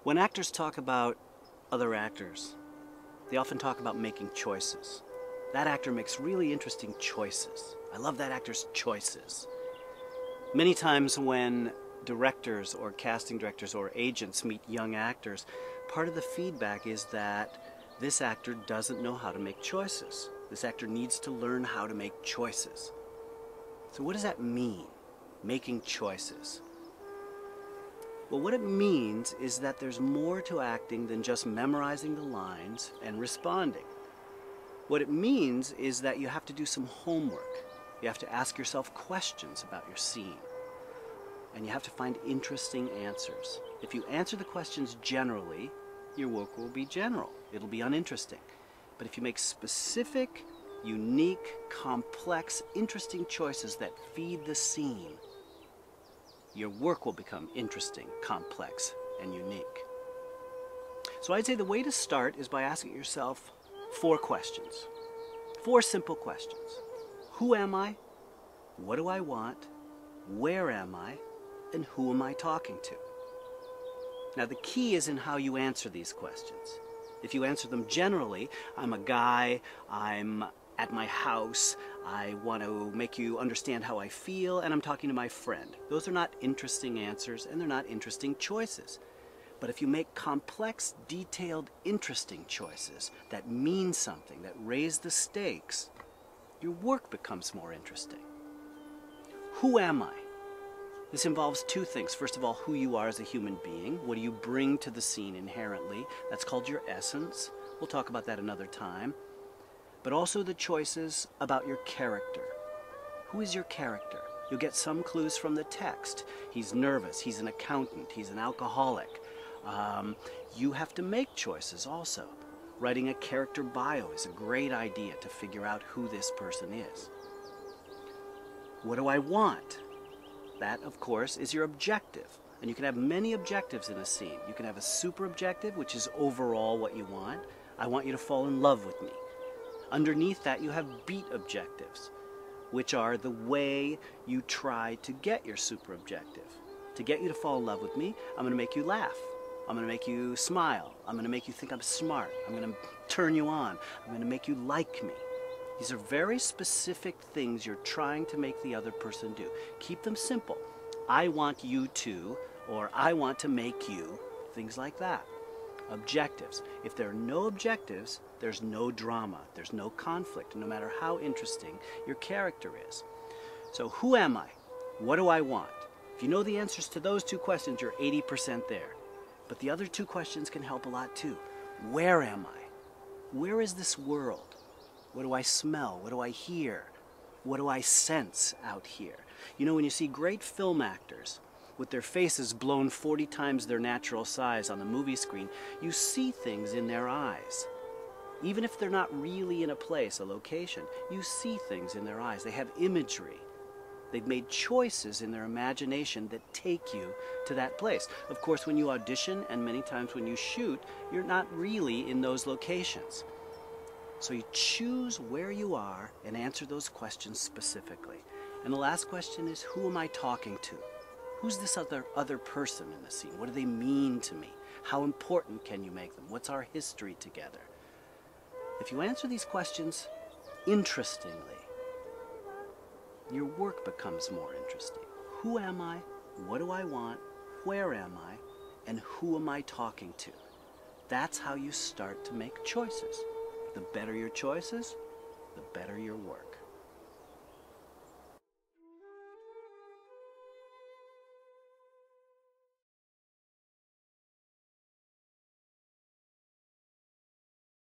When actors talk about other actors, they often talk about making choices. That actor makes really interesting choices. I love that actor's choices. Many times when directors or casting directors or agents meet young actors, part of the feedback is that this actor doesn't know how to make choices. This actor needs to learn how to make choices. So what does that mean, making choices? Well, what it means is that there's more to acting than just memorizing the lines and responding. What it means is that you have to do some homework. You have to ask yourself questions about your scene. And you have to find interesting answers. If you answer the questions generally, your work will be general. It'll be uninteresting. But if you make specific, unique, complex, interesting choices that feed the scene, your work will become interesting, complex, and unique. So I'd say the way to start is by asking yourself 4 questions. 4 simple questions. Who am I? What do I want? Where am I? And who am I talking to? Now the key is in how you answer these questions. If you answer them generally, I'm a guy, I'm at my house, I want to make you understand how I feel, and I'm talking to my friend. Those are not interesting answers, and they're not interesting choices. But if you make complex, detailed, interesting choices that mean something, that raise the stakes, your work becomes more interesting. Who am I? This involves 2 things. First of all, who you are as a human being. What do you bring to the scene inherently? That's called your essence. We'll talk about that another time. But also the choices about your character. Who is your character? You'll get some clues from the text. He's nervous, he's an accountant, he's an alcoholic. You have to make choices also. Writing a character bio is a great idea to figure out who this person is. What do I want? That, of course, is your objective. And you can have many objectives in a scene. You can have a super objective, which is overall what you want. I want you to fall in love with me. Underneath that, you have beat objectives, which are the way you try to get your super objective. To get you to fall in love with me, I'm going to make you laugh. I'm going to make you smile. I'm going to make you think I'm smart. I'm going to turn you on. I'm going to make you like me. These are very specific things you're trying to make the other person do. Keep them simple. I want you to, or I want to make you, things like that. Objectives. If there are no objectives, there's no drama, there's no conflict, no matter how interesting your character is. So who am I? What do I want? If you know the answers to those 2 questions, you're 80% there. But the other 2 questions can help a lot too. Where am I? Where is this world? What do I smell? What do I hear? What do I sense out here? You know, when you see great film actors with their faces blown 40 times their natural size on the movie screen, you see things in their eyes. Even if they're not really in a place, a location, you see things in their eyes. They have imagery. They've made choices in their imagination that take you to that place. Of course, when you audition and many times when you shoot, you're not really in those locations. So you choose where you are and answer those questions specifically. And the last question is, who am I talking to? Who's this other person in the scene? What do they mean to me? How important can you make them? What's our history together? If you answer these questions interestingly, your work becomes more interesting. Who am I? What do I want? Where am I? And who am I talking to? That's how you start to make choices. The better your choices, the better your work.